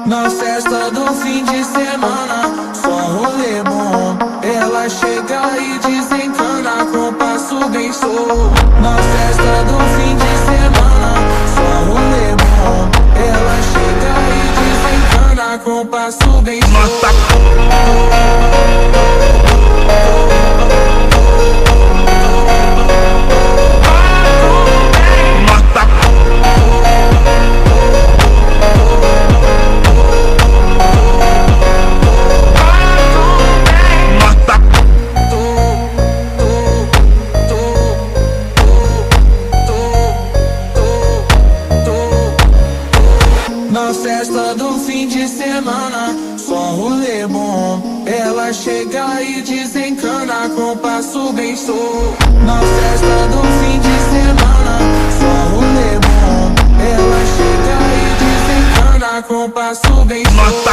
Na festa do fim de semana, só rolê bom. Ela chega e desencana com passo bem solto. Na festa do fim de semana, só rolê bom. Ela chega e desencana com passo bem solto. Na festa do fim de semana, só rolê bom. Ela chega e desencana com passo bem solto. Na festa do fim de semana, só rolê bom. Ela chega e desencana com passo bem solto.